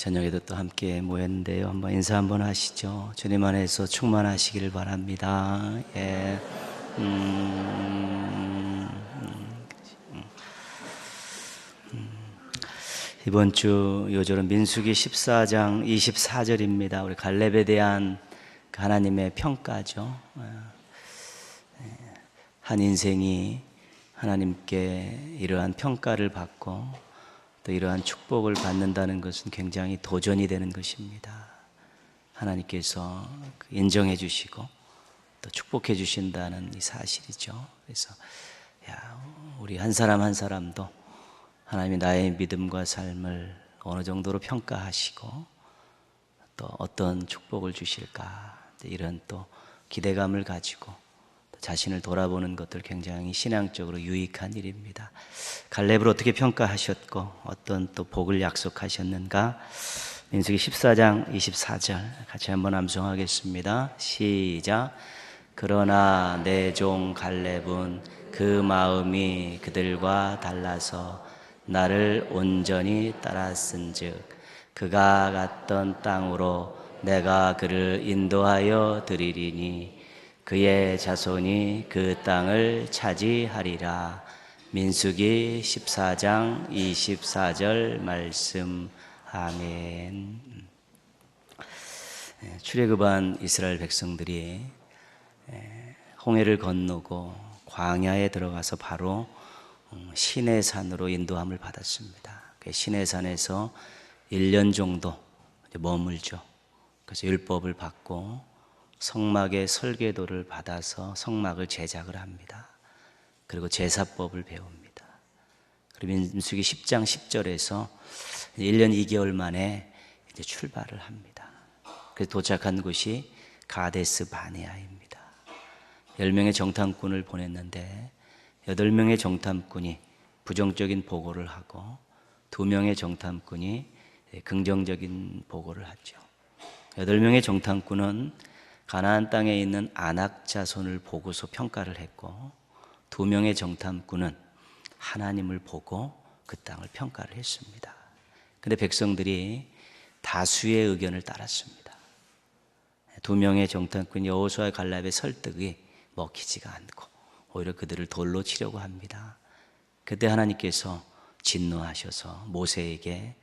저녁에도 또 함께 모였는데요. 한번 인사 한번 하시죠. 주님 안에서 충만하시기를 바랍니다. 예. 이번 주 요절은 민수기 14장 24절입니다. 우리 갈렙에 대한 하나님의 평가죠. 한 인생이 하나님께 이러한 평가를 받고 또 이러한 축복을 받는다는 것은 굉장히 도전이 되는 것입니다. 하나님께서 인정해 주시고 또 축복해 주신다는 이 사실이죠. 그래서 우리 한 사람 한 사람도 하나님이 나의 믿음과 삶을 어느 정도로 평가하시고 또 어떤 축복을 주실까, 이런 또 기대감을 가지고 자신을 돌아보는 것들 굉장히 신앙적으로 유익한 일입니다. 갈렙을 어떻게 평가하셨고 어떤 또 복을 약속하셨는가? 민수기 14장 24절 같이 한번 암송하겠습니다. 시작. 그러나 내 종 갈렙은 그 마음이 그들과 달라서 나를 온전히 따랐은즉 그가 갔던 땅으로 내가 그를 인도하여 드리리니 그의 자손이 그 땅을 차지하리라. 민수기 14장 24절 말씀. 아멘. 출애굽한 이스라엘 백성들이 홍해를 건너고 광야에 들어가서 바로 시내산으로 인도함을 받았습니다. 시내산에서 1년 정도 머물죠. 그래서 율법을 받고 성막의 설계도를 받아서 성막을 제작을 합니다. 그리고 제사법을 배웁니다. 그리고 민수기 10장 10절에서 1년 2개월 만에 이제 출발을 합니다. 그래서 도착한 곳이 가데스 바네아입니다. 10명의 정탐꾼을 보냈는데 8명의 정탐꾼이 부정적인 보고를 하고 2명의 정탐꾼이 긍정적인 보고를 하죠. 8명의 정탐꾼은 가나안 땅에 있는 아낙 자손을 보고서 평가를 했고 2명의 정탐꾼은 하나님을 보고 그 땅을 평가를 했습니다. 그런데 백성들이 다수의 의견을 따랐습니다. 2명의 정탐꾼 여호수아와 갈렙의 설득이 먹히지가 않고 오히려 그들을 돌로 치려고 합니다. 그때 하나님께서 진노하셔서 모세에게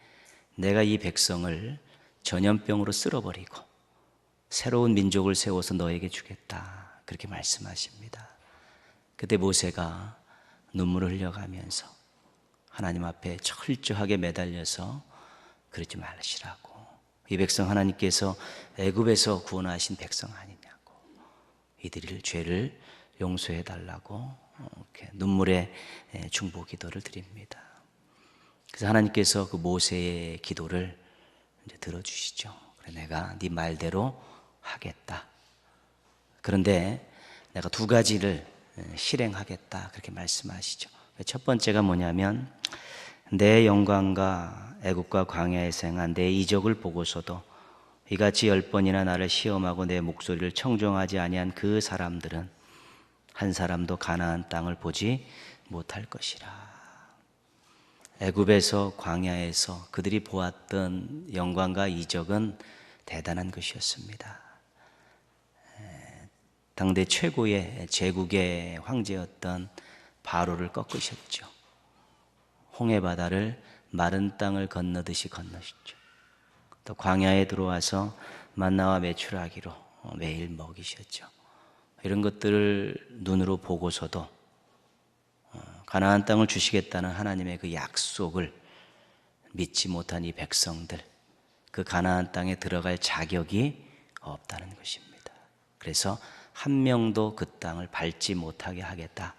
내가 이 백성을 전염병으로 쓸어버리고 새로운 민족을 세워서 너에게 주겠다, 그렇게 말씀하십니다. 그때 모세가 눈물을 흘려가면서 하나님 앞에 철저하게 매달려서 그러지 말으시라고, 이 백성 하나님께서 애굽에서 구원하신 백성 아니냐고, 이들의 죄를 용서해 달라고 이렇게 눈물의 중보 기도를 드립니다. 그래서 하나님께서 그 모세의 기도를 이제 들어주시죠. 그래, 내가 네 말대로 하겠다. 그런데 내가 2가지를 실행하겠다, 그렇게 말씀하시죠. 첫 번째가 뭐냐면 내 영광과 애국과 광야에서 행한 내 이적을 보고서도 이같이 10번이나 나를 시험하고 내 목소리를 청종하지 아니한 그 사람들은 한 사람도 가나안 땅을 보지 못할 것이라. 애굽에서 광야에서 그들이 보았던 영광과 이적은 대단한 것이었습니다. 당대 최고의 제국의 황제였던 바로를 꺾으셨죠. 홍해바다를 마른 땅을 건너듯이 건너셨죠. 또 광야에 들어와서 만나와 메추라기로 매일 먹이셨죠. 이런 것들을 눈으로 보고서도 가나안 땅을 주시겠다는 하나님의 그 약속을 믿지 못한 이 백성들, 그 가나안 땅에 들어갈 자격이 없다는 것입니다. 그래서 한 명도 그 땅을 밟지 못하게 하겠다.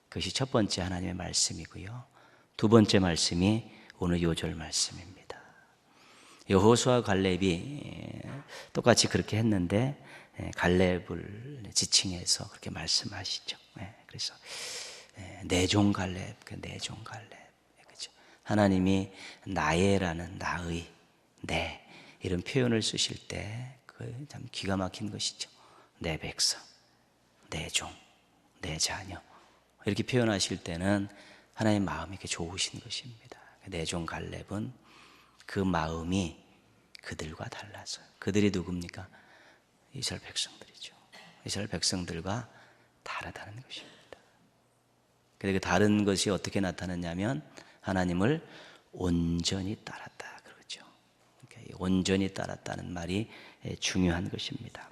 그것이 첫 번째 하나님의 말씀이고요. 2번째 말씀이 오늘 요절 말씀입니다. 여호수아 갈렙이 똑같이 그렇게 했는데 갈렙을 지칭해서 그렇게 말씀하시죠. 그래서 내 종 갈렙, 내 종 갈렙, 그렇죠? 하나님이 나의라는 나의, 내 이런 표현을 쓰실 때 그 참 기가 막힌 것이죠. 내 백성, 내 종, 내 자녀, 이렇게 표현하실 때는 하나님의 마음이 이렇게 좋으신 것입니다. 내 종 갈렙은 그 마음이 그들과 달라서요. 그들이 누굽니까? 이스라엘 백성들이죠. 이스라엘 백성들과 다르다는 것입니다. 그리고 다른 것이 어떻게 나타났냐면 하나님을 온전히 따랐다 그러죠. 그러니까 온전히 따랐다는 말이 중요한 것입니다.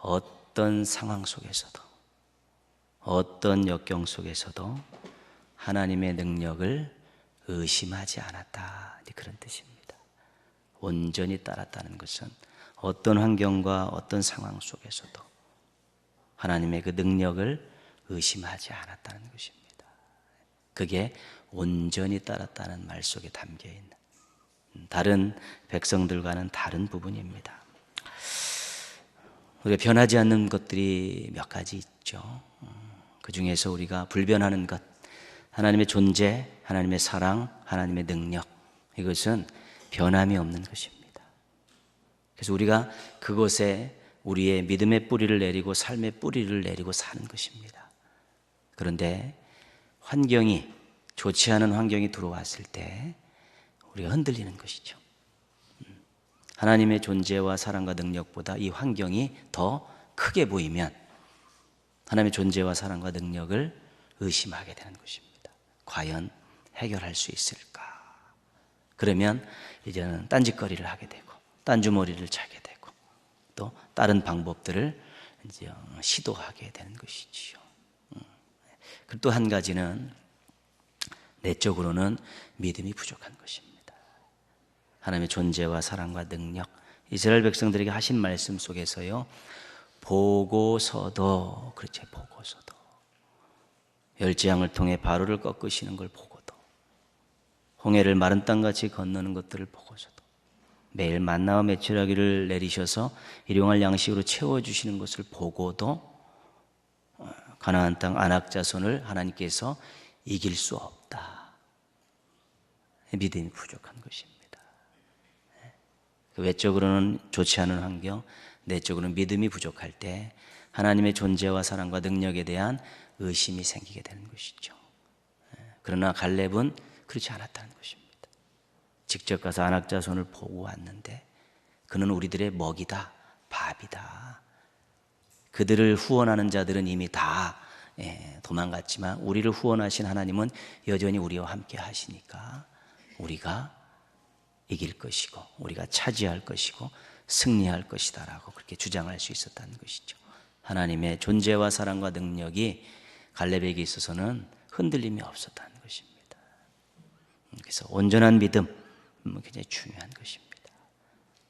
어떤 상황 속에서도, 어떤 역경 속에서도 하나님의 능력을 의심하지 않았다, 그런 뜻입니다. 온전히 따랐다는 것은 어떤 환경과 어떤 상황 속에서도 하나님의 그 능력을 의심하지 않았다는 것입니다. 그게 온전히 따랐다는 말 속에 담겨 있는 다른 백성들과는 다른 부분입니다. 우리가 변하지 않는 것들이 몇 가지 있죠. 그 중에서 우리가 불변하는 것, 하나님의 존재, 하나님의 사랑, 하나님의 능력, 이것은 변함이 없는 것입니다. 그래서 우리가 그곳에 우리의 믿음의 뿌리를 내리고 삶의 뿌리를 내리고 사는 것입니다. 그런데 환경이, 좋지 않은 환경이 들어왔을 때 우리가 흔들리는 것이죠. 하나님의 존재와 사랑과 능력보다 이 환경이 더 크게 보이면 하나님의 존재와 사랑과 능력을 의심하게 되는 것입니다. 과연 해결할 수 있을까? 그러면 이제는 딴짓거리를 하게 되고 딴주머리를 차게 되고 또 다른 방법들을 이제 시도하게 되는 것이지요. 그리고 또 한 가지는 내적으로는 믿음이 부족한 것입니다. 하나님의 존재와 사랑과 능력, 이스라엘 백성들에게 하신 말씀 속에서요, 보고서도, 그렇지, 보고서도 열지양을 통해 바로를 꺾으시는 걸 보고도, 홍해를 마른 땅같이 건너는 것들을 보고서도, 매일 만나와 메추라기를 내리셔서 일용할 양식으로 채워주시는 것을 보고도 가나안 땅 아낙 자손을 하나님께서 이길 수 없다. 믿음이 부족한 것입니다. 외적으로는 좋지 않은 환경, 내적으로는 믿음이 부족할 때 하나님의 존재와 사랑과 능력에 대한 의심이 생기게 되는 것이죠. 그러나 갈렙은 그렇지 않았다는 것입니다. 직접 가서 아낙 자손을 보고 왔는데 그는 우리들의 먹이다, 밥이다. 그들을 후원하는 자들은 이미 다 도망갔지만 우리를 후원하신 하나님은 여전히 우리와 함께 하시니까 우리가 이길 것이고 우리가 차지할 것이고 승리할 것이다라고 그렇게 주장할 수 있었다는 것이죠. 하나님의 존재와 사랑과 능력이 갈렙에게 있어서는 흔들림이 없었다는 것입니다. 그래서 온전한 믿음, 굉장히 중요한 것입니다.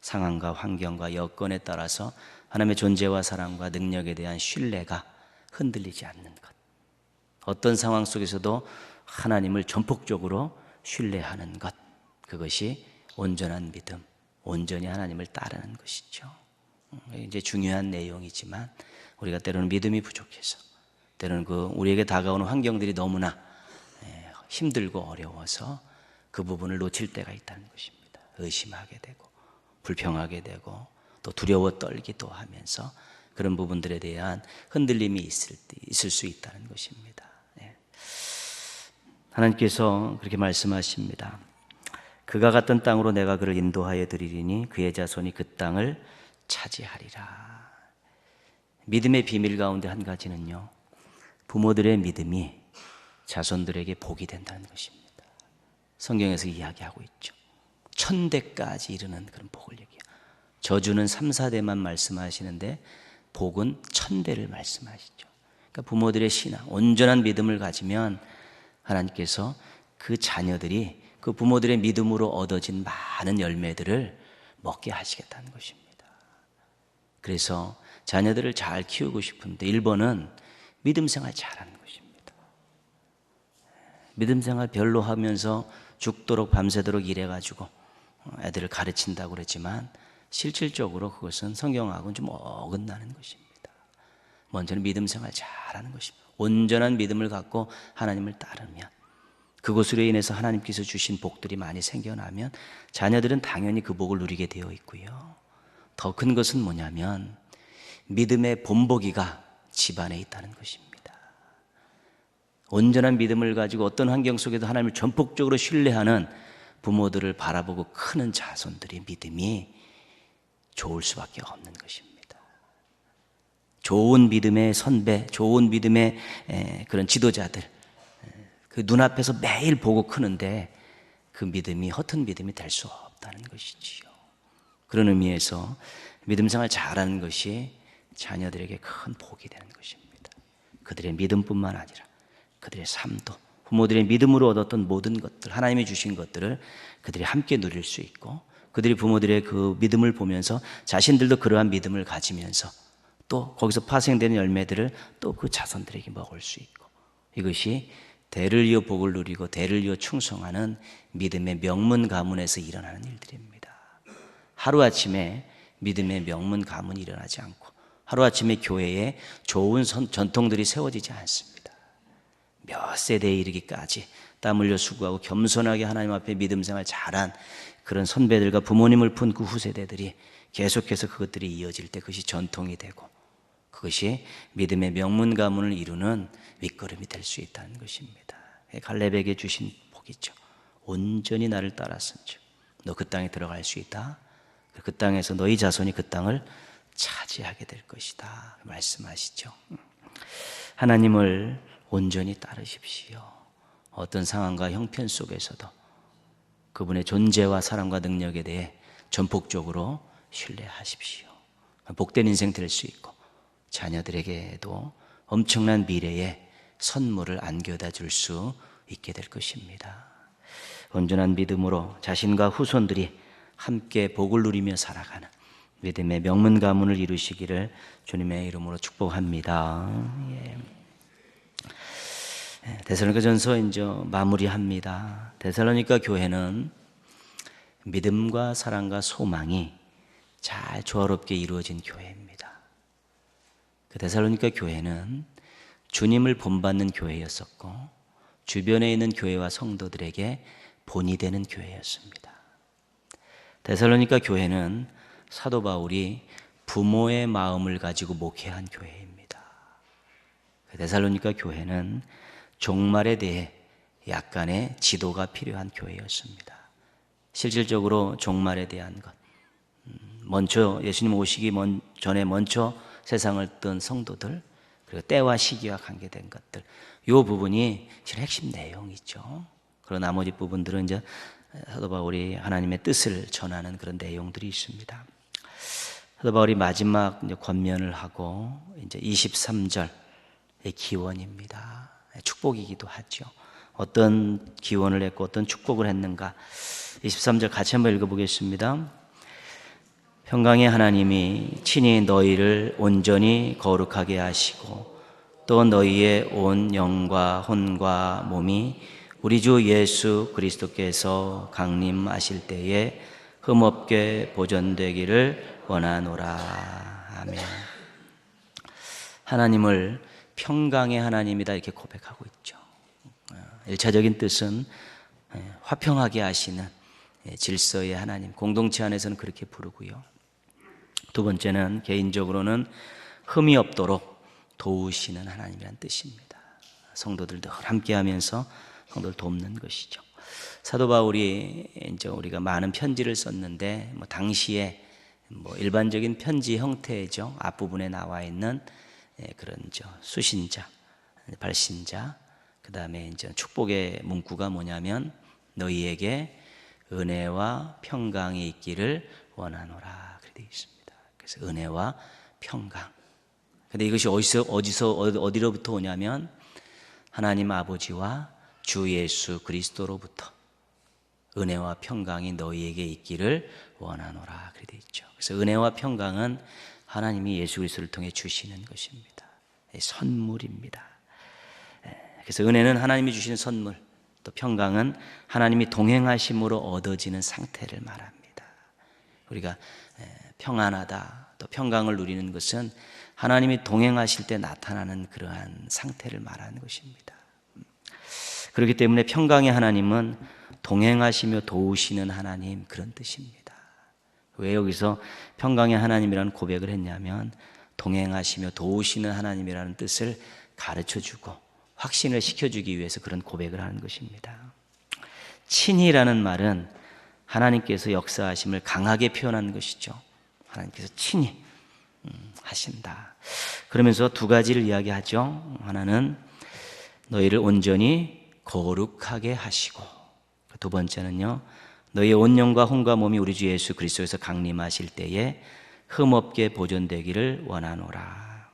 상황과 환경과 여건에 따라서 하나님의 존재와 사랑과 능력에 대한 신뢰가 흔들리지 않는 것, 어떤 상황 속에서도 하나님을 전폭적으로 신뢰하는 것, 그것이 온전한 믿음, 온전히 하나님을 따르는 것이죠. 이제 중요한 내용이지만 우리가 때로는 믿음이 부족해서 때로는 우리에게 다가오는 환경들이 너무나 힘들고 어려워서 그 부분을 놓칠 때가 있다는 것입니다. 의심하게 되고 불평하게 되고 또 두려워 떨기도 하면서 그런 부분들에 대한 흔들림이 있을 수 있다는 것입니다. 하나님께서 그렇게 말씀하십니다. 그가 갔던 땅으로 내가 그를 인도하여 드리리니 그의 자손이 그 땅을 차지하리라. 믿음의 비밀 가운데 한 가지는요, 부모들의 믿음이 자손들에게 복이 된다는 것입니다. 성경에서 이야기하고 있죠. 1000대까지 이르는 그런 복을 얘기해요. 저주는 3, 4대만 말씀하시는데 복은 1000대를 말씀하시죠. 그러니까 부모들의 신앙, 온전한 믿음을 가지면 하나님께서 그 자녀들이 그 부모들의 믿음으로 얻어진 많은 열매들을 먹게 하시겠다는 것입니다. 그래서 자녀들을 잘 키우고 싶은데 1번은 믿음 생활 잘하는 것입니다. 믿음 생활 별로 하면서 죽도록 밤새도록 일해가지고 애들을 가르친다고 그랬지만 실질적으로 그것은 성경하고는 좀 어긋나는 것입니다. 먼저는 믿음 생활 잘하는 것입니다. 온전한 믿음을 갖고 하나님을 따르면 그것으로 인해서 하나님께서 주신 복들이 많이 생겨나면 자녀들은 당연히 그 복을 누리게 되어 있고요. 더 큰 것은 뭐냐면 믿음의 본보기가 집안에 있다는 것입니다. 온전한 믿음을 가지고 어떤 환경 속에도 하나님을 전폭적으로 신뢰하는 부모들을 바라보고 크는 자손들의 믿음이 좋을 수밖에 없는 것입니다. 좋은 믿음의 선배, 좋은 믿음의 그런 지도자들, 그 눈앞에서 매일 보고 크는데 그 믿음이 허튼 믿음이 될 수 없다는 것이지요. 그런 의미에서 믿음 생활 잘하는 것이 자녀들에게 큰 복이 되는 것입니다. 그들의 믿음뿐만 아니라 그들의 삶도, 부모들의 믿음으로 얻었던 모든 것들, 하나님이 주신 것들을 그들이 함께 누릴 수 있고, 그들이 부모들의 그 믿음을 보면서 자신들도 그러한 믿음을 가지면서 또 거기서 파생되는 열매들을 또 그 자손들에게 먹을 수 있고, 이것이 대를 이어 복을 누리고 대를 이어 충성하는 믿음의 명문 가문에서 일어나는 일들입니다. 하루아침에 믿음의 명문 가문이 일어나지 않고 하루아침에 교회에 좋은 전통들이 세워지지 않습니다. 몇 세대에 이르기까지 땀 흘려 수고하고 겸손하게 하나님 앞에 믿음 생활 잘한 그런 선배들과 부모님을 푼 그 후세대들이 계속해서 그것들이 이어질 때 그것이 전통이 되고, 그것이 믿음의 명문 가문을 이루는 밑거름이 될 수 있다는 것입니다. 갈렙에게 주신 복이죠. 온전히 나를 따랐은즉 너 그 땅에 들어갈 수 있다. 그 땅에서 너희 자손이 그 땅을 차지하게 될 것이다 말씀하시죠. 하나님을 온전히 따르십시오. 어떤 상황과 형편 속에서도 그분의 존재와 사랑과 능력에 대해 전폭적으로 신뢰하십시오. 복된 인생 될 수 있고 자녀들에게도 엄청난 미래의 선물을 안겨다 줄 수 있게 될 것입니다. 온전한 믿음으로 자신과 후손들이 함께 복을 누리며 살아가는 믿음의 명문 가문을 이루시기를 주님의 이름으로 축복합니다. 데살로니가전서 이제 마무리합니다. 데살로니가 교회는 믿음과 사랑과 소망이 잘 조화롭게 이루어진 교회입니다. 그 데살로니가 교회는 주님을 본받는 교회였었고 주변에 있는 교회와 성도들에게 본이 되는 교회였습니다. 데살로니가 교회는 사도 바울이 부모의 마음을 가지고 목회한 교회입니다. 데살로니가 교회는 종말에 대해 약간의 지도가 필요한 교회였습니다. 실질적으로 종말에 대한 것, 먼저 예수님 오시기 전에 먼저 세상을 뜬 성도들, 그리고 때와 시기와 관계된 것들, 이 부분이 사실 핵심 내용이죠. 그리고 나머지 부분들은 이제 사도 바울이 하나님의 뜻을 전하는 그런 내용들이 있습니다. 사도 바울이 마지막 이제 권면을 하고 이제 23절의 기원입니다. 축복이기도 하죠. 어떤 기원을 했고 어떤 축복을 했는가? 23절 같이 한번 읽어보겠습니다. 평강의 하나님이 친히 너희를 온전히 거룩하게 하시고 또 너희의 온 영과 혼과 몸이 우리 주 예수 그리스도께서 강림하실 때에 흠없게 보존되기를 원하노라. 아멘. 하나님을 평강의 하나님이다 이렇게 고백하고 있죠. 1차적인 뜻은 화평하게 하시는 질서의 하나님, 공동체 안에서는 그렇게 부르고요. 두 번째는 개인적으로는 흠이 없도록 도우시는 하나님이란 뜻입니다. 성도들 늘 함께하면서 성도를 돕는 것이죠. 사도 바울이 이제 우리가 많은 편지를 썼는데 당시에 일반적인 편지 형태죠. 앞부분에 나와 있는 그런 수신자, 발신자, 그 다음에 이제 축복의 문구가 뭐냐면 너희에게 은혜와 평강이 있기를 원하노라 그렇게 되어 있습니다. 그래서 은혜와 평강. 근데 이것이 어디로부터 오냐면 하나님 아버지와 주 예수 그리스도로부터 은혜와 평강이 너희에게 있기를 원하노라 그렇게 되어 있죠. 그래서 은혜와 평강은 하나님이 예수 그리스도를 통해 주시는 것입니다. 선물입니다. 그래서 은혜는 하나님이 주시는 선물, 또 평강은 하나님이 동행하심으로 얻어지는 상태를 말합니다. 우리가 평안하다, 또 평강을 누리는 것은 하나님이 동행하실 때 나타나는 그러한 상태를 말하는 것입니다. 그렇기 때문에 평강의 하나님은 동행하시며 도우시는 하나님, 그런 뜻입니다. 왜 여기서 평강의 하나님이라는 고백을 했냐면 동행하시며 도우시는 하나님이라는 뜻을 가르쳐주고 확신을 시켜주기 위해서 그런 고백을 하는 것입니다. 친히라는 말은 하나님께서 역사하심을 강하게 표현한 것이죠. 하나님께서 친히 하신다. 그러면서 두 가지를 이야기하죠. 하나는 너희를 온전히 거룩하게 하시고, 두 번째는요, 너희의 온 영과 혼과 몸이 우리 주 예수 그리스도에서 강림하실 때에 흠없게 보존되기를 원하노라.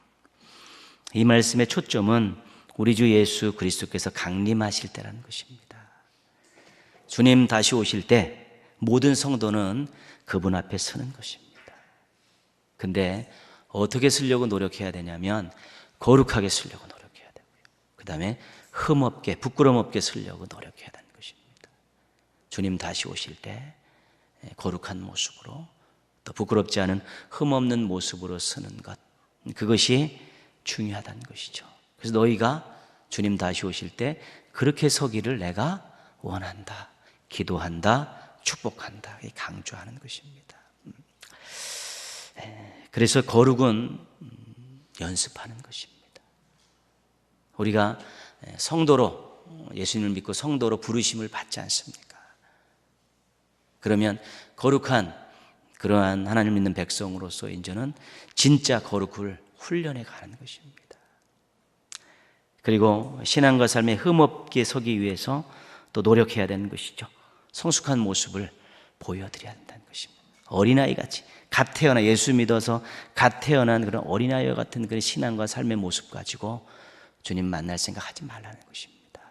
이 말씀의 초점은 우리 주 예수 그리스도께서 강림하실 때라는 것입니다. 주님 다시 오실 때 모든 성도는 그분 앞에 서는 것입니다. 근데 어떻게 쓰려고 노력해야 되냐면 거룩하게 쓰려고 노력해야 되고요. 그 다음에 흠없게, 부끄럼 없게 쓰려고 노력해야 되는 것입니다. 주님 다시 오실 때 거룩한 모습으로, 또 부끄럽지 않은 흠없는 모습으로 쓰는 것, 그것이 중요하다는 것이죠. 그래서 너희가 주님 다시 오실 때 그렇게 서기를 내가 원한다, 기도한다, 축복한다, 강조하는 것입니다. 그래서 거룩은 연습하는 것입니다. 우리가 성도로, 예수님을 믿고 성도로 부르심을 받지 않습니까? 그러면 거룩한 그러한 하나님 믿는 백성으로서 이제는 진짜 거룩을 훈련해 가는 것입니다. 그리고 신앙과 삶에 흠없게 서기 위해서 또 노력해야 되는 것이죠. 성숙한 모습을 보여드려야 한다는 것입니다. 어린아이 같이 갓 태어나, 예수 믿어서 갓 태어난 그런 어린아이와 같은 그런 신앙과 삶의 모습 가지고 주님 만날 생각하지 말라는 것입니다.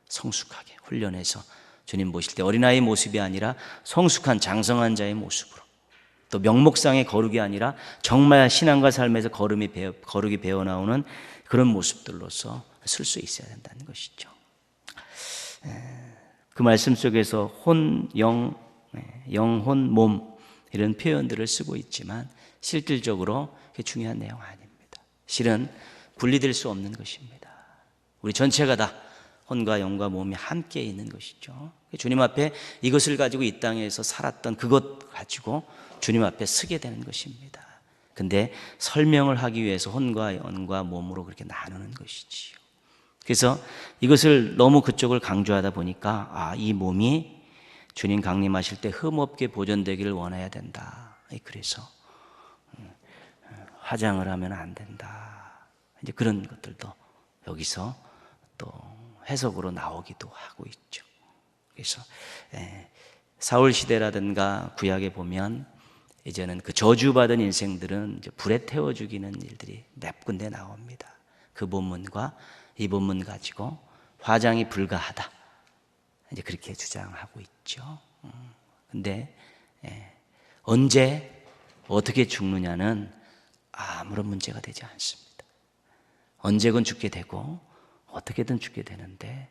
성숙하게 훈련해서 주님 보실 때 어린아이의 모습이 아니라 성숙한 장성한 자의 모습으로, 또 명목상의 거룩이 아니라 정말 신앙과 삶에서 거룩이 배어나오는 그런 모습들로서 쓸 수 있어야 된다는 것이죠. 그 말씀 속에서 혼, 영, 혼, 몸 이런 표현들을 쓰고 있지만 실질적으로 그게 중요한 내용 아닙니다. 실은 분리될 수 없는 것입니다. 우리 전체가 다 혼과 영과 몸이 함께 있는 것이죠. 주님 앞에 이것을 가지고 이 땅에서 살았던 그것 가지고 주님 앞에 서게 되는 것입니다. 근데 설명을 하기 위해서 혼과 영과 몸으로 그렇게 나누는 것이지요. 그래서 이것을 너무 그쪽을 강조하다 보니까 이 몸이 주님 강림하실 때 흠없게 보존되기를 원해야 된다. 그래서 화장을 하면 안 된다. 이제 그런 것들도 여기서 또 해석으로 나오기도 하고 있죠. 그래서 사울 시대라든가 구약에 보면 이제는 그 저주받은 인생들은 이제 불에 태워 죽이는 일들이 몇 군데 나옵니다. 그 본문과 이 본문 가지고 화장이 불가하다, 이제 그렇게 주장하고 있죠. 근데 언제 어떻게 죽느냐는 아무런 문제가 되지 않습니다. 언제건 죽게 되고 어떻게든 죽게 되는데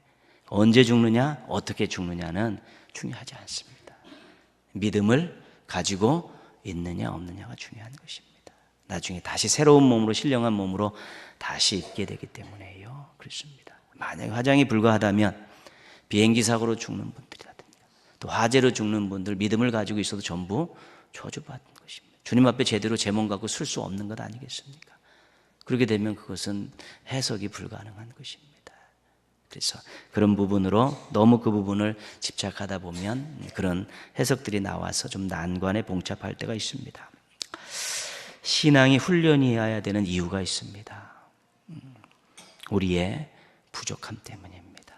언제 죽느냐, 어떻게 죽느냐는 중요하지 않습니다. 믿음을 가지고 있느냐 없느냐가 중요한 것입니다. 나중에 다시 새로운 몸으로, 신령한 몸으로 다시 있게 되기 때문에요. 그렇습니다. 만약에 화장이 불가하다면 비행기 사고로 죽는 분들이라든가 또 화재로 죽는 분들, 믿음을 가지고 있어도 전부 저주받는 것입니다. 주님 앞에 제대로 제 몸 갖고 설 수 없는 것 아니겠습니까? 그렇게 되면 그것은 해석이 불가능한 것입니다. 그래서 그런 부분으로 너무 그 부분을 집착하다 보면 그런 해석들이 나와서 좀 난관에 봉착할 때가 있습니다. 신앙이 훈련이어야 되는 이유가 있습니다. 우리의 부족함 때문입니다.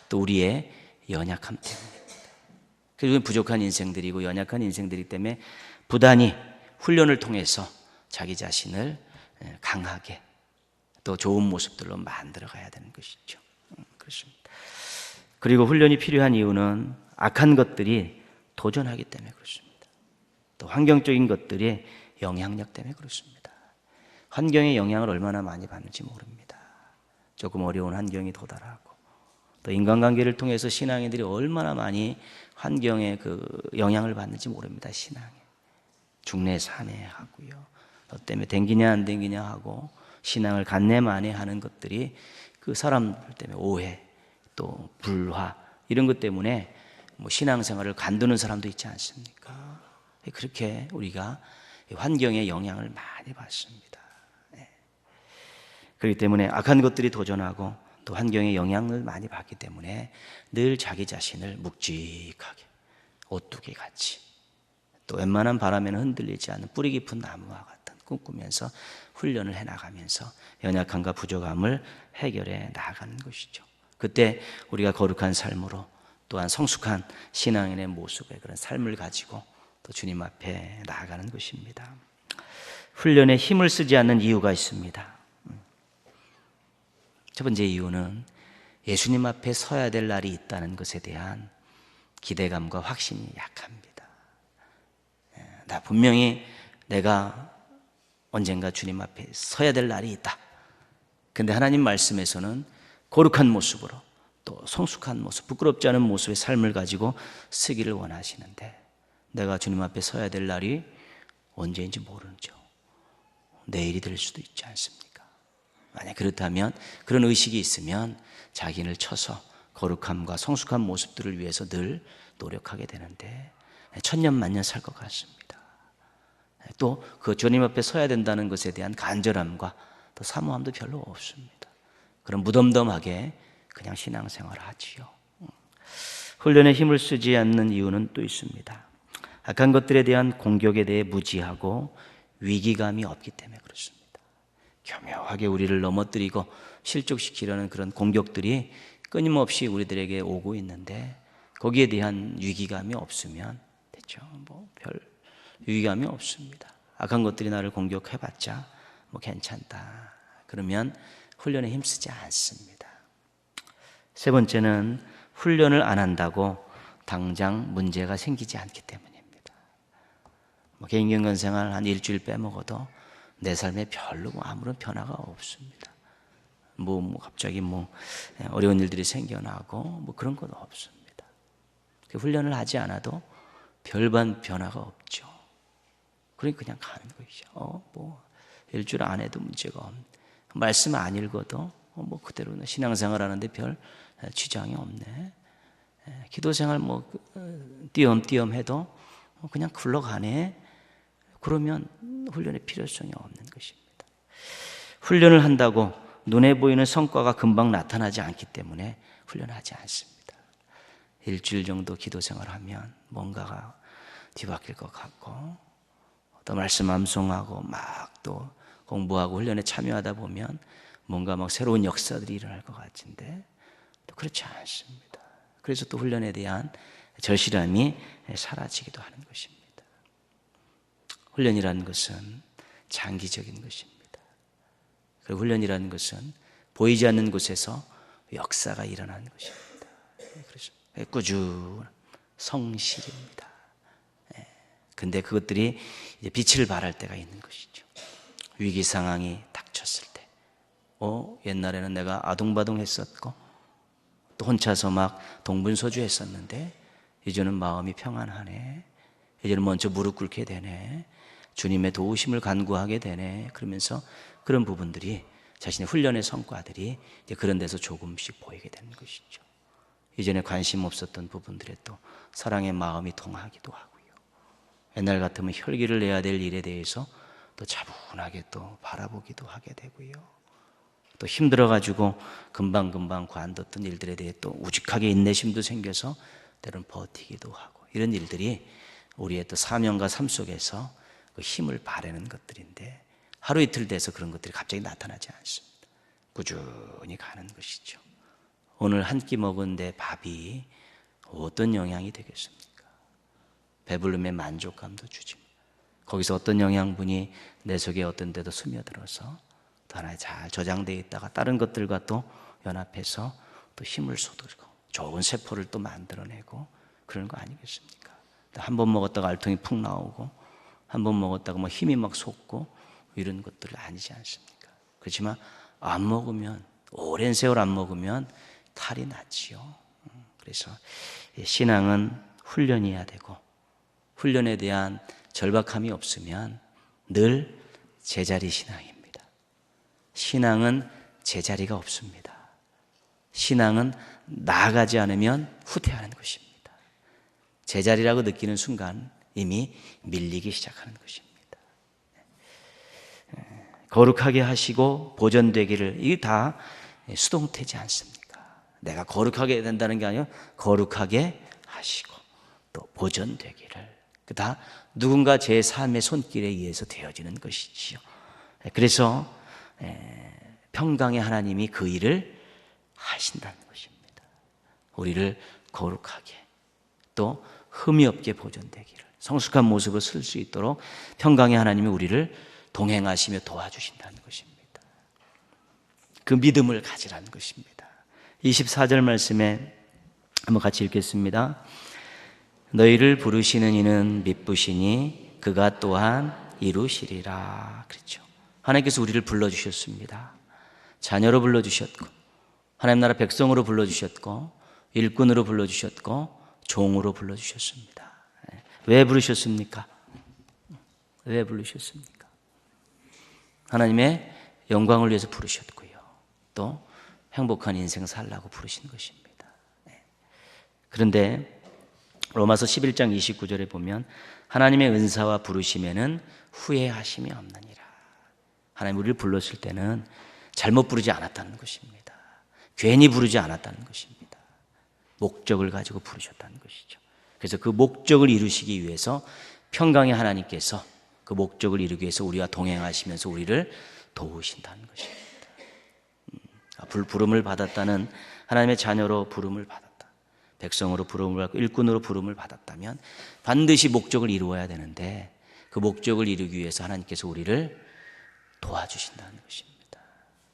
또 우리의 연약함 때문입니다. 그리고 부족한 인생들이고 연약한 인생들이기 때문에 부단히 훈련을 통해서 자기 자신을 강하게 또 좋은 모습들로 만들어 가야 되는 것이죠. 그렇습니다. 그리고 훈련이 필요한 이유는 악한 것들이 도전하기 때문에 그렇습니다. 또 환경적인 것들이 영향력 때문에 그렇습니다. 환경의 영향을 얼마나 많이 받는지 모릅니다. 조금 어려운 환경이 도달하고 또 인간관계를 통해서 신앙인들이 얼마나 많이 환경의 그 영향을 받는지 모릅니다. 신앙에 중내 산해 하고요. 너 때문에 댕기냐 안 댕기냐 하고 신앙을 간내만해 하는 것들이 그 사람들 때문에 오해 또 불화 이런 것 때문에 뭐 신앙생활을 간두는 사람도 있지 않습니까? 그렇게 우리가 환경의 영향을 많이 받습니다. 그렇기 때문에 악한 것들이 도전하고 또 환경의 영향을 많이 받기 때문에 늘 자기 자신을 묵직하게 오뚜기 같이 또 웬만한 바람에는 흔들리지 않는 뿌리 깊은 나무와 같은 꿈꾸면서 훈련을 해나가면서 연약함과 부족함을 해결해 나가는 것이죠. 그때 우리가 거룩한 삶으로 또한 성숙한 신앙인의 모습의 그런 삶을 가지고 또 주님 앞에 나아가는 것입니다. 훈련에 힘을 쓰지 않는 이유가 있습니다. 첫 번째 이유는 예수님 앞에 서야 될 날이 있다는 것에 대한 기대감과 확신이 약합니다. 나 분명히 내가 언젠가 주님 앞에 서야 될 날이 있다. 근데 하나님 말씀에서는 거룩한 모습으로 또 성숙한 모습, 부끄럽지 않은 모습의 삶을 가지고 쓰기를 원하시는데 내가 주님 앞에 서야 될 날이 언제인지 모르죠. 내일이 될 수도 있지 않습니까? 만약 그렇다면 그런 의식이 있으면 자기를 쳐서 거룩함과 성숙한 모습들을 위해서 늘 노력하게 되는데 천년만년 살 것 같습니다. 또 그 주님 앞에 서야 된다는 것에 대한 간절함과 또 사모함도 별로 없습니다. 그럼 무덤덤하게 그냥 신앙생활을 하지요. 훈련에 힘을 쓰지 않는 이유는 또 있습니다. 악한 것들에 대한 공격에 대해 무지하고 위기감이 없기 때문에 그렇습니다. 교묘하게 우리를 넘어뜨리고 실족시키려는 그런 공격들이 끊임없이 우리들에게 오고 있는데 거기에 대한 위기감이 없으면 됐죠. 별 위기감이 없습니다. 악한 것들이 나를 공격해봤자 괜찮다. 그러면 훈련에 힘쓰지 않습니다. 세 번째는 훈련을 안 한다고 당장 문제가 생기지 않기 때문입니다. 개인경건생활 한 일주일 빼먹어도 내 삶에 별로 아무런 변화가 없습니다. 갑자기 어려운 일들이 생겨나고 그런 건 없습니다. 훈련을 하지 않아도 별반 변화가 없죠. 그러니까 그냥 가는 것이죠. 일주일 안 해도 문제가 없네. 말씀 안 읽어도 그대로 신앙생활 하는데 별 지장이 없네. 기도생활 띄엄띄엄 해도 그냥 굴러가네. 그러면 훈련의 필요성이 없는 것입니다. 훈련을 한다고 눈에 보이는 성과가 금방 나타나지 않기 때문에 훈련하지 않습니다. 일주일 정도 기도생활하면 뭔가가 뒤바뀔 것 같고 또 말씀 암송하고 또 공부하고 훈련에 참여하다 보면 뭔가 새로운 역사들이 일어날 것 같은데 또 그렇지 않습니다. 그래서 또 훈련에 대한 절실함이 사라지기도 하는 것입니다. 훈련이라는 것은 장기적인 것입니다. 그리고 훈련이라는 것은 보이지 않는 곳에서 역사가 일어나는 것입니다. 그래서 꾸준한 성실입니다. 근데 그것들이 이제 빛을 발할 때가 있는 것이죠. 위기 상황이 닥쳤을 때, 옛날에는 내가 아둥바둥했었고 또 혼자서 동분서주했었는데 이제는 마음이 평안하네. 이제는 먼저 무릎 꿇게 되네. 주님의 도우심을 간구하게 되네. 그러면서 그런 부분들이 자신의 훈련의 성과들이 이제 그런 데서 조금씩 보이게 되는 것이죠. 이전에 관심 없었던 부분들에 또 사랑의 마음이 통하기도 하고요. 옛날 같으면 혈기를 내야 될 일에 대해서 또 차분하게 또 바라보기도 하게 되고요. 또 힘들어가지고 금방금방 관뒀던 일들에 대해 또 우직하게 인내심도 생겨서 때로는 버티기도 하고 이런 일들이 우리의 또 사명과 삶 속에서 그 힘을 발하는 것들인데 하루 이틀 돼서 그런 것들이 갑자기 나타나지 않습니다. 꾸준히 가는 것이죠. 오늘 한 끼 먹은 내 밥이 어떤 영향이 되겠습니까? 배부름의 만족감도 주지만 거기서 어떤 영양분이 내 속에 어떤 데도 스며들어서 또 하나에 잘 저장되어 있다가 다른 것들과 또 연합해서 또 힘을 쏟고 좋은 세포를 또 만들어내고 그런 거 아니겠습니까? 한 번 먹었다가 알통이 푹 나오고 한 번 먹었다가 힘이 솟고 이런 것들은 아니지 않습니까? 그렇지만 안 먹으면 오랜 세월 안 먹으면 탈이 나지요. 그래서 신앙은 훈련해야 되고 훈련에 대한 절박함이 없으면 늘 제자리 신앙입니다. 신앙은 제자리가 없습니다. 신앙은 나아가지 않으면 후퇴하는 것입니다. 제자리라고 느끼는 순간 이미 밀리기 시작하는 것입니다. 거룩하게 하시고 보존되기를, 이게 다 수동태지 않습니까? 내가 거룩하게 된다는 게 아니라 거룩하게 하시고 또 보존되기를, 그 다 누군가 제 삶의 손길에 의해서 되어지는 것이지요. 그래서 평강의 하나님이 그 일을 하신다는 것입니다. 우리를 거룩하게 또 흠이 없게 보존되기를, 성숙한 모습으로 쓸 수 있도록 평강의 하나님이 우리를 동행하시며 도와주신다는 것입니다. 그 믿음을 가지라는 것입니다. 24절 말씀에 한번 같이 읽겠습니다. 너희를 부르시는 이는 미쁘시니 그가 또한 이루시리라. 그렇죠. 하나님께서 우리를 불러주셨습니다. 자녀로 불러주셨고, 하나님 나라 백성으로 불러주셨고, 일꾼으로 불러주셨고, 종으로 불러주셨습니다. 왜 부르셨습니까? 왜 부르셨습니까? 하나님의 영광을 위해서 부르셨고요, 또 행복한 인생 살라고 부르신 것입니다. 그런데 로마서 11장 29절에 보면 하나님의 은사와 부르심에는 후회하심이 없느니라. 하나님 우리를 불렀을 때는 잘못 부르지 않았다는 것입니다. 괜히 부르지 않았다는 것입니다. 목적을 가지고 부르셨다는 것이죠. 그래서 그 목적을 이루시기 위해서 평강의 하나님께서 그 목적을 이루기 위해서 우리와 동행하시면서 우리를 도우신다는 것입니다. 부름을 받았다는, 하나님의 자녀로 부름을 받았다, 백성으로 부름을 받고 일꾼으로 부름을 받았다면 반드시 목적을 이루어야 되는데, 그 목적을 이루기 위해서 하나님께서 우리를 도와주신다는 것입니다.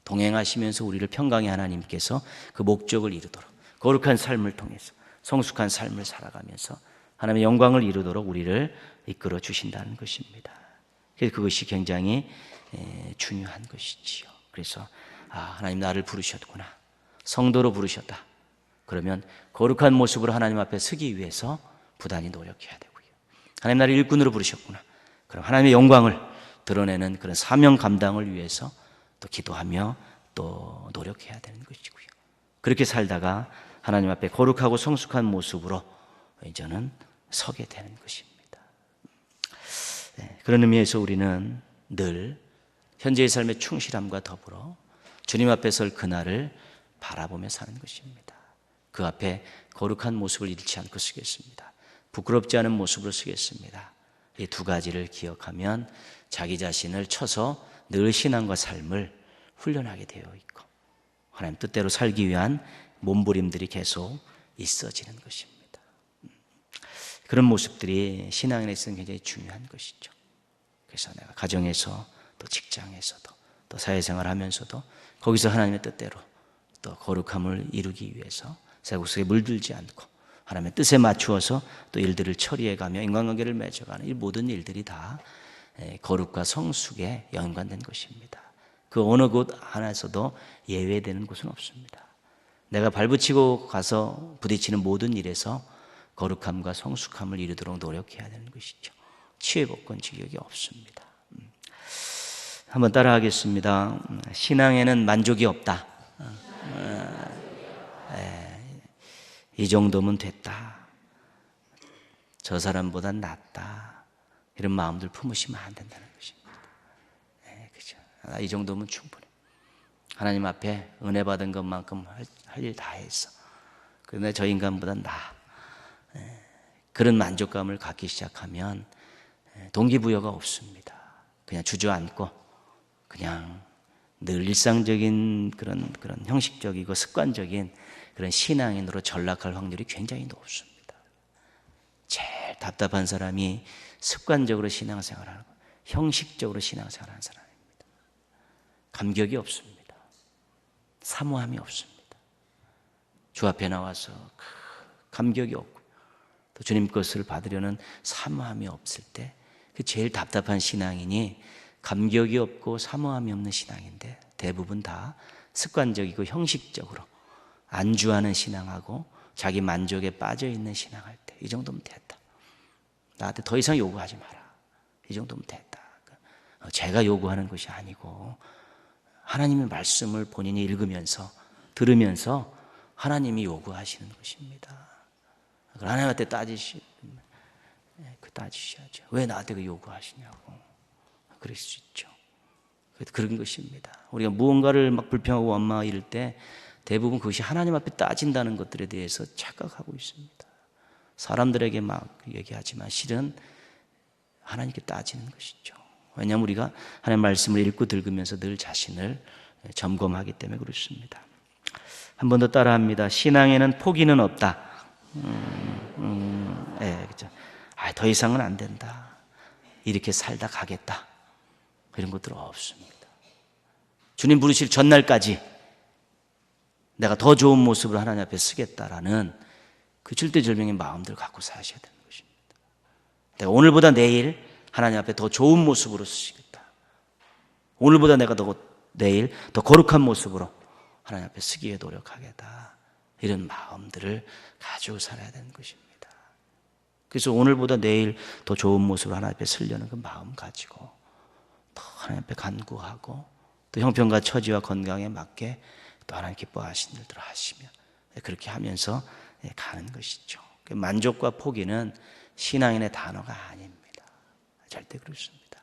동행하시면서 우리를 평강의 하나님께서 그 목적을 이루도록 거룩한 삶을 통해서 성숙한 삶을 살아가면서 하나님의 영광을 이루도록 우리를 이끌어 주신다는 것입니다. 그래서 그것이 굉장히 중요한 것이지요. 그래서 하나님 나를 부르셨구나, 성도로 부르셨다, 그러면 거룩한 모습으로 하나님 앞에 서기 위해서 부단히 노력해야 되고요. 하나님 나를 일꾼으로 부르셨구나, 그럼 하나님의 영광을 드러내는 그런 사명 감당을 위해서 또 기도하며 또 노력해야 되는 것이고요. 그렇게 살다가 하나님 앞에 거룩하고 성숙한 모습으로 이제는 서게 되는 것입니다. 그런 의미에서 우리는 늘 현재의 삶의 충실함과 더불어 주님 앞에 설 그날을 바라보며 사는 것입니다. 그 앞에 거룩한 모습을 잃지 않고 쓰겠습니다. 부끄럽지 않은 모습으로 쓰겠습니다. 이 두 가지를 기억하면 자기 자신을 쳐서 늘 신앙과 삶을 훈련하게 되어 있고 하나님 뜻대로 살기 위한 몸부림들이 계속 있어지는 것입니다. 그런 모습들이 신앙에 있어서 굉장히 중요한 것이죠. 그래서 내가 가정에서 또 직장에서도 또 사회생활 하면서도 거기서 하나님의 뜻대로 또 거룩함을 이루기 위해서 세상 속에 물들지 않고 하나님의 뜻에 맞추어서 또 일들을 처리해가며 인간관계를 맺어가는 이 모든 일들이 다 거룩과 성숙에 연관된 것입니다. 그 어느 곳 하나에서도 예외되는 곳은 없습니다. 내가 발붙이고 가서 부딪히는 모든 일에서 거룩함과 성숙함을 이루도록 노력해야 되는 것이죠. 치외복권 지격이 없습니다. 한번 따라하겠습니다. 신앙에는 만족이 없다. 이 정도면 됐다, 저 사람보단 낫다, 이런 마음들 품으시면 안 된다는 것입니다. 그죠? 이 정도면 충분해. 하나님 앞에 은혜 받은 것만큼 할 일 다 했어. 그런데 저 인간보단 나아. 그런 만족감을 갖기 시작하면 동기부여가 없습니다. 그냥 주저앉고 그냥 늘 일상적인 그런 형식적이고 습관적인 그런 신앙인으로 전락할 확률이 굉장히 높습니다. 제일 답답한 사람이 습관적으로 신앙생활하는 거, 형식적으로 신앙생활하는 사람입니다. 감격이 없습니다. 사모함이 없습니다. 주 앞에 나와서 감격이 없고 또 주님 것을 받으려는 사모함이 없을 때 그 제일 답답한 신앙인이 감격이 없고 사모함이 없는 신앙인데 대부분 다 습관적이고 형식적으로 안주하는 신앙하고 자기 만족에 빠져있는 신앙할 때 이 정도면 됐다. 나한테 더 이상 요구하지 마라. 이 정도면 됐다. 제가 요구하는 것이 아니고 하나님의 말씀을 본인이 읽으면서 들으면서 하나님이 요구하시는 것입니다. 하나님한테 따지셔야죠. 왜 나한테 그 요구하시냐고. 그럴 수 있죠. 그런 것입니다. 우리가 무언가를 막 불평하고 원망하고 이럴 때 대부분 그것이 하나님 앞에 따진다는 것들에 대해서 착각하고 있습니다. 사람들에게 막 얘기하지만 실은 하나님께 따지는 것이죠. 왜냐하면 우리가 하나님의 말씀을 읽고 들으면서 늘 자신을 점검하기 때문에 그렇습니다. 한 번 더 따라합니다. 신앙에는 포기는 없다. 그렇죠. 더 이상은 안 된다. 이렇게 살다 가겠다. 이런 것들은 없습니다. 주님 부르실 전날까지 내가 더 좋은 모습으로 하나님 앞에 서겠다라는 그 절대절명의 마음들을 갖고 사셔야 되는 것입니다. 내가 오늘보다 내일 하나님 앞에 더 좋은 모습으로 서시겠다. 오늘보다 내가 내일 더 거룩한 모습으로 하나님 앞에 서기에 노력하겠다. 이런 마음들을 가지고 살아야 되는 것입니다. 그래서 오늘보다 내일 더 좋은 모습으로 하나님 앞에 서려는 그 마음 가지고 더 하나님 앞에 간구하고 또 형편과 처지와 건강에 맞게 또 하나님 기뻐하시는 일들을 하시며 그렇게 하면서 가는 것이죠. 만족과 포기는 신앙인의 단어가 아닙니다. 절대 그렇습니다.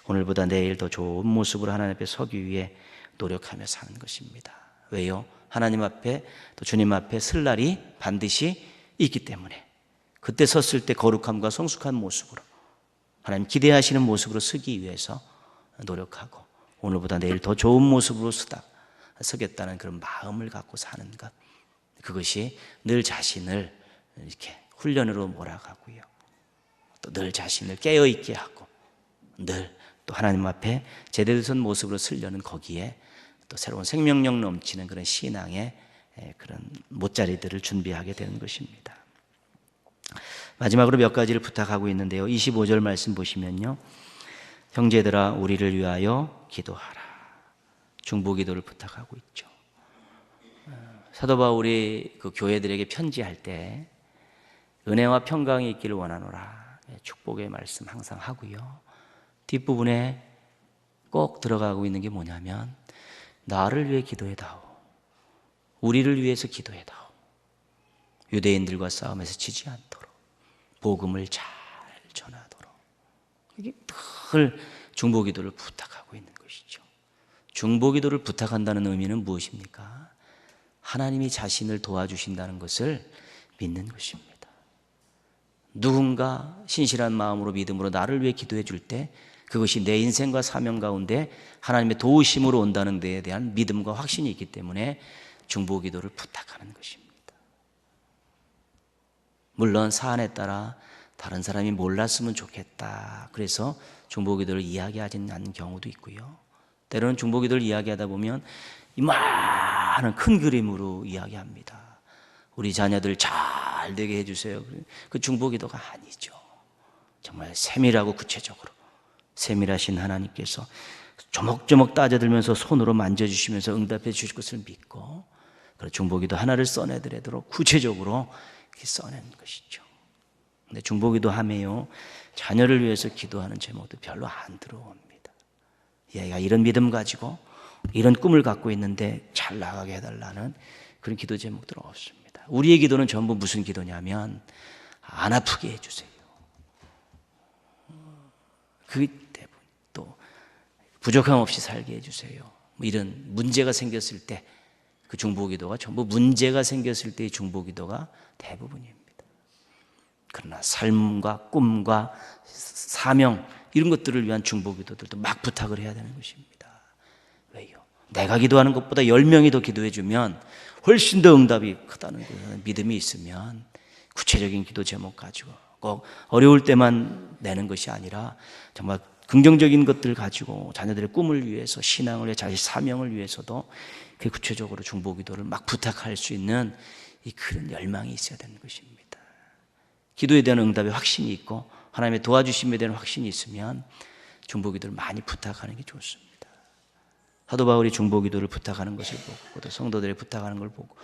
오늘보다 내일 더 좋은 모습으로 하나님 앞에 서기 위해 노력하며 사는 것입니다. 왜요? 하나님 앞에 또 주님 앞에 설 날이 반드시 있기 때문에 그때 섰을 때 거룩함과 성숙한 모습으로 하나님 기대하시는 모습으로 서기 위해서 노력하고 오늘보다 내일 더 좋은 모습으로 서겠다는 그런 마음을 갖고 사는 것, 그것이 늘 자신을 이렇게 훈련으로 몰아가고요. 또 늘 자신을 깨어있게 하고 늘 또 하나님 앞에 제대로 선 모습으로 서려는 거기에 또 새로운 생명력 넘치는 그런 신앙의 그런 못자리들을 준비하게 되는 것입니다. 마지막으로 몇 가지를 부탁하고 있는데요. 25절 말씀 보시면요. 형제들아 우리를 위하여 기도하라. 중보기도를 부탁하고 있죠. 사도 바울이 그 교회들에게 편지할 때 은혜와 평강이 있기를 원하노라. 축복의 말씀 항상 하고요. 뒷부분에 꼭 들어가고 있는 게 뭐냐면 나를 위해 기도해다오. 우리를 위해서 기도해다오. 유대인들과 싸움에서 지지 않도록 복음을 잘 전하도록. 이게 늘 중보기도를 부탁하고 있는 것이죠. 중보기도를 부탁한다는 의미는 무엇입니까? 하나님이 자신을 도와주신다는 것을 믿는 것입니다. 누군가 신실한 마음으로 믿음으로 나를 위해 기도해 줄 때 그것이 내 인생과 사명 가운데 하나님의 도우심으로 온다는 데에 대한 믿음과 확신이 있기 때문에 중보기도를 부탁하는 것입니다. 물론 사안에 따라 다른 사람이 몰랐으면 좋겠다. 그래서 중보기도를 이야기하지 않는 경우도 있고요. 때로는 중보기도를 이야기하다 보면 이 많은 큰 그림으로 이야기합니다. 우리 자녀들 잘 되게 해주세요. 그 중보기도가 아니죠. 정말 세밀하고 구체적으로 세밀하신 하나님께서 조목조목 따져들면서 손으로 만져주시면서 응답해 주실 것을 믿고 그런 중보기도 하나를 써내더라도 구체적으로 이렇게 써내는 것이죠. 근데 중보기도 하me요 자녀를 위해서 기도하는 제목도 별로 안 들어옵니다. 얘가 이런 믿음 가지고 이런 꿈을 갖고 있는데 잘 나가게 해달라는 그런 기도 제목들은 없습니다. 우리의 기도는 전부 무슨 기도냐면 안 아프게 해주세요. 그게 대부분 또 부족함 없이 살게 해주세요. 뭐 이런 문제가 생겼을 때 그 중보기도가 전부 문제가 생겼을 때의 중보기도가 대부분입니다. 그러나 삶과 꿈과 사명 이런 것들을 위한 중보기도들도 막 부탁을 해야 되는 것입니다. 왜요? 내가 기도하는 것보다 10명이 더 기도해 주면 훨씬 더 응답이 크다는 그런 믿음이 있으면 구체적인 기도 제목 가지고 꼭 어려울 때만 내는 것이 아니라 정말 긍정적인 것들을 가지고 자녀들의 꿈을 위해서 신앙을 위해 자기 사명을 위해서도 그 구체적으로 중보기도를 막 부탁할 수 있는 이 큰 열망이 있어야 되는 것입니다. 기도에 대한 응답에 확신이 있고 하나님의 도와주심에 대한 확신이 있으면 중보기도를 많이 부탁하는 게 좋습니다. 사도 바울이 중보기도를 부탁하는 것을 보고 또 성도들이 부탁하는 걸 보고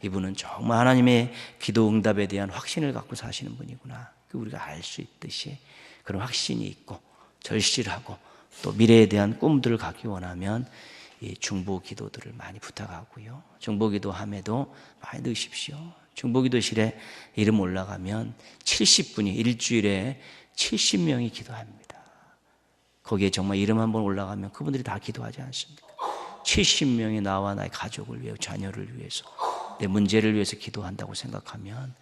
이분은 정말 하나님의 기도 응답에 대한 확신을 갖고 사시는 분이구나. 우리가 알 수 있듯이 그런 확신이 있고 절실하고 또 미래에 대한 꿈들을 갖기 원하면 이 중보기도들을 많이 부탁하고요. 중보기도함에도 많이 넣으십시오. 중보기도실에 이름 올라가면 70분이 일주일에 70명이 기도합니다. 거기에 정말 이름 한번 올라가면 그분들이 다 기도하지 않습니까? 70명이 나와 나의 가족을 위해, 자녀를 위해서, 내 문제를 위해서 기도한다고 생각하면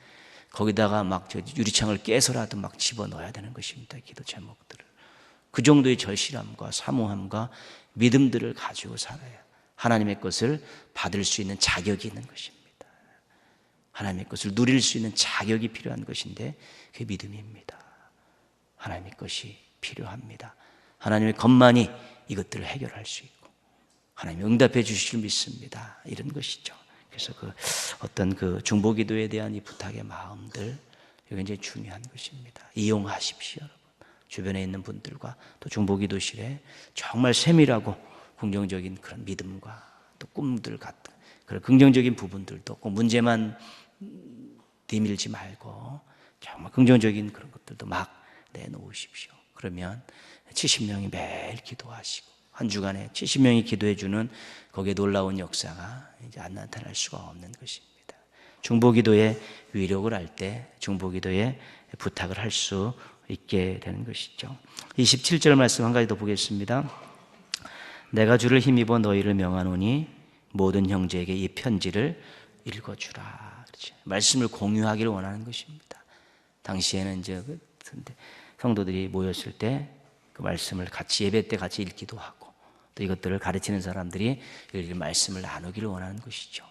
거기다가 막 저 유리창을 깨서라도 막 집어넣어야 되는 것입니다. 기도 제목들을. 그 정도의 절실함과 사모함과 믿음들을 가지고 살아야 하나님의 것을 받을 수 있는 자격이 있는 것입니다. 하나님의 것을 누릴 수 있는 자격이 필요한 것인데 그게 믿음입니다. 하나님의 것이 필요합니다. 하나님의 것만이 이것들을 해결할 수 있고 하나님이 응답해 주실 줄 믿습니다. 이런 것이죠. 그래서 어떤 중보기도에 대한 이 부탁의 마음들, 이게 굉장히 중요한 것입니다. 이용하십시오, 여러분. 주변에 있는 분들과 또 중보기도실에 정말 세밀하고 긍정적인 그런 믿음과 또 꿈들 같은 그런 긍정적인 부분들도 꼭 문제만 뒤밀지 말고 정말 긍정적인 그런 것들도 막 내놓으십시오. 그러면 70명이 매일 기도하시고 한 주간에 70명이 기도해주는 거기에 놀라운 역사가 이제 안 나타날 수가 없는 것입니다. 중보기도의 위력을 알 때 중보기도의 부탁을 할 수 있게 되는 것이죠. 27절 말씀 한 가지 더 보겠습니다. 내가 주를 힘입어 너희를 명하노니 모든 형제에게 이 편지를 읽어주라. 그렇죠. 말씀을 공유하기를 원하는 것입니다. 당시에는 이제 성도들이 모였을 때 그 말씀을 같이 예배 때 같이 읽기도 하고 또 이것들을 가르치는 사람들이 말씀을 나누기를 원하는 것이죠.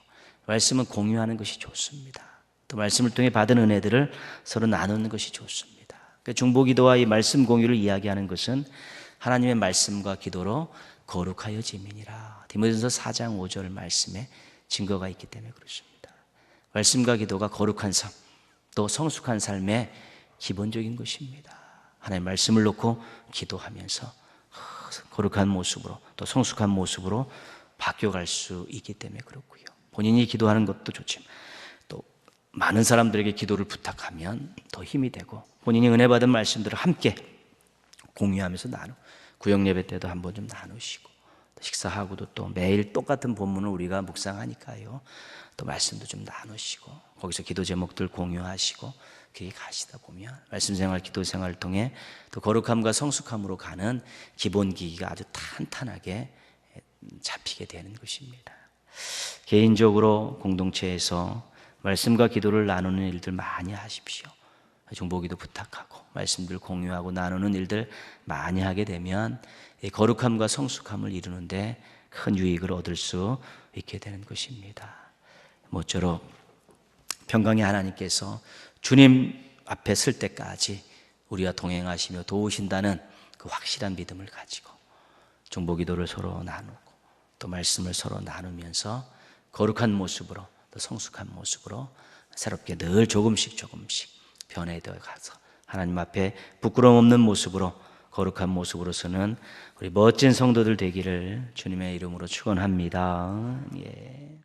말씀은 공유하는 것이 좋습니다. 또 말씀을 통해 받은 은혜들을 서로 나누는 것이 좋습니다. 중보기도와 이 말씀 공유를 이야기하는 것은 하나님의 말씀과 기도로 거룩하여짐이니라. 디모데전서 4장 5절 말씀에 증거가 있기 때문에 그렇습니다. 말씀과 기도가 거룩한 삶, 또 성숙한 삶의 기본적인 것입니다. 하나님의 말씀을 놓고 기도하면서 거룩한 모습으로 또 성숙한 모습으로 바뀌어갈 수 있기 때문에 그렇고요. 본인이 기도하는 것도 좋지만 또 많은 사람들에게 기도를 부탁하면 더 힘이 되고 본인이 은혜 받은 말씀들을 함께 공유하면서 구역 예배 때도 한번 좀 나누시고 식사하고도 또 매일 똑같은 본문을 우리가 묵상하니까요. 또 말씀도 좀 나누시고 거기서 기도 제목들 공유하시고 그렇게 가시다 보면 말씀 생활, 기도 생활을 통해 또 거룩함과 성숙함으로 가는 기본 기기가 아주 탄탄하게 잡히게 되는 것입니다. 개인적으로 공동체에서 말씀과 기도를 나누는 일들 많이 하십시오. 중보기도 부탁하고 말씀들 공유하고 나누는 일들 많이 하게 되면 거룩함과 성숙함을 이루는데 큰 유익을 얻을 수 있게 되는 것입니다. 모쪼록 평강의 하나님께서 주님 앞에 설 때까지 우리와 동행하시며 도우신다는 그 확실한 믿음을 가지고 중보기도를 서로 나누고 또 말씀을 서로 나누면서 거룩한 모습으로 또 성숙한 모습으로 새롭게 늘 조금씩 변해되어 가서 하나님 앞에 부끄러움 없는 모습으로 거룩한 모습으로서는 우리 멋진 성도들 되기를 주님의 이름으로 축원합니다. 예.